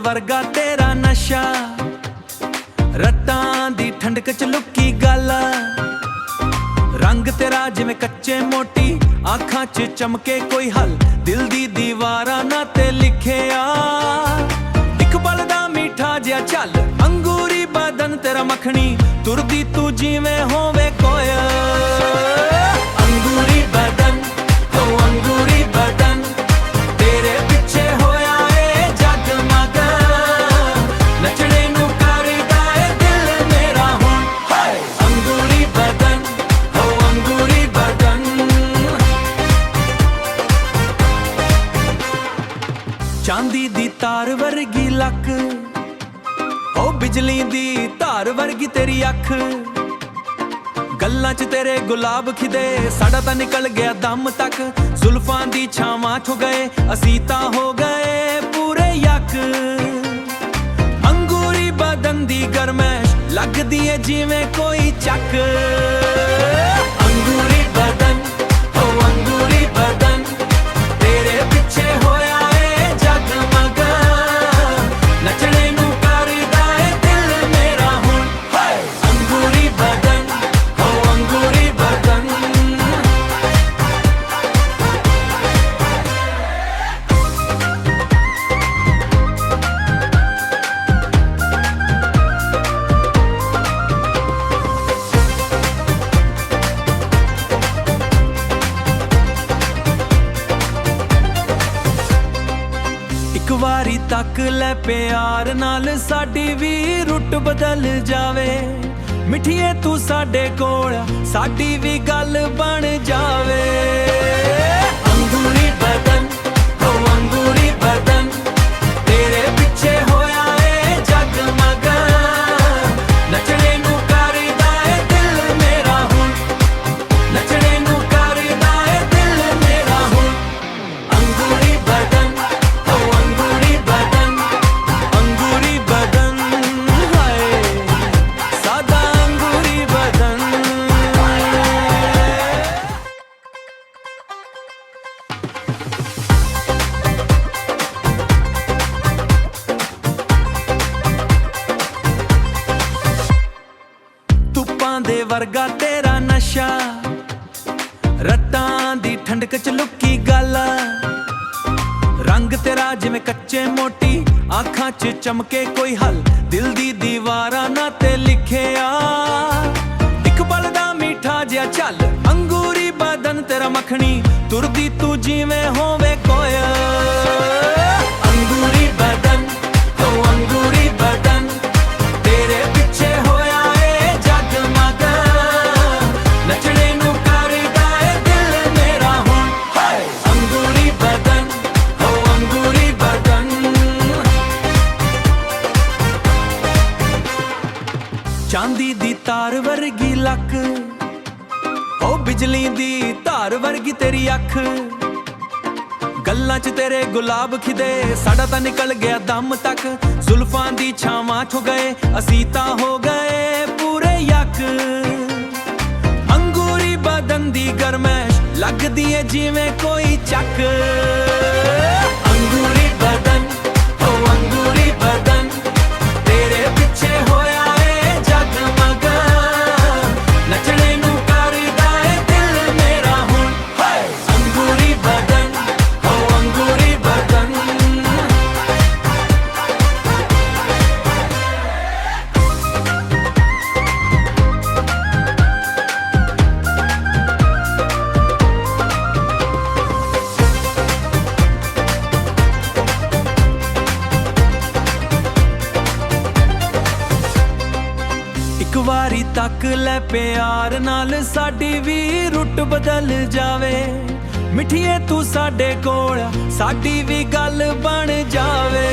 वर्गा तेरा नशा, रत्तां दी ठंडक च लुकी गल, रंग तेरा जिवें कच्चे मोटी, आँखां च चमके कोई हल, दिल दी दीवारां ना ते लिखिया इक पल दा मीठा जिहा झल, अंगूरी बदन तेरा मखनी, तुरदी तू जिवें होवे कोयल। अंगूरी बदन हो अंगूरी बदन, तेरे पिछे होया ए जगमग, नचने नू करदा ए दिल मेरा हुण, अंगूरी बदन हो अंगूरी बदन। चांदी दी तार वर्गी लक, ओ बिजली दी धार वर्गी तेरी अख, गल्लां च तेरे गुलाब खिदे, साड़ा तां निकल गया दम तक, जुल्फां दी छावां छो गए, असीं तां हो गए पूरे यक। अंगूरी बदन दी गरमैश लगदी है जिवें कोई चक। अंगूरी बदन हो अंगूरी बदन, तेरे पिछे होया ए जगमग, नचने नू करदा ए दिल मेरा हुण, अंगूरी बदन हो अंगूरी बदन। एक वारी तक ले प्यार नाल साडी भी रुट बदल जावे, मिठिए तू साडे कोल साडी भी गल बन जावे। अंगूरी बदन हो अंगूरी बदन, तेरे पिछे होया ए जगमग, नचने नू करदा ए दिल मेरा हुण, नचने नू करदा ए दिल मेरा हुण। अंगूरी बदन हो अंगूरी बदन, अंगूरी बदन हाय सादा अंगूरी बदन। धुप्पां दे वर्गा तेरा नशा, रत्तां दी ठंडक च लुकी गल, रंग तेरा जिवें कच्चे मोटी, आँखां च चमके कोई हल, दिल दी दीवारां ना ते लिखिया इक पल दा मीठा जिहा झल, अंगूरी बदन तेरा मखनी, तुरदी तू जिवें होवे कोयल। अंगूरी बदन हो अंगूरी बदन, तेरे पिछे होया ए जगमग, नचने नू करदा ए दिल मेरा हुण, अंगूरी बदन हो अंगूरी बदन। चांदी दी तार वर्गी लक, ओ बिजली दी धार वर्गी तेरी अख, गल्लां च तेरे गुलाब खिदे, साड़ा तां निकल गया दम तक, जुल्फां दी छावां छो गए, असीं तां हो गए पूरे यक। अंगूरी बदन दी गरमैश लगदी है जिवें कोई चक। अंगूरी बदन हो अंगूरी बदन, तेरे पिछे होया ए जगमग, नचने नू करदा ए दिल मेरा हुण, अंगूरी बदन हो अंगूरी बदन। एक वारी तक ले प्यार नाल साडी भी रुट बदल जावे, मिठिए तू साडे कोल साडी भी गल बन जावे।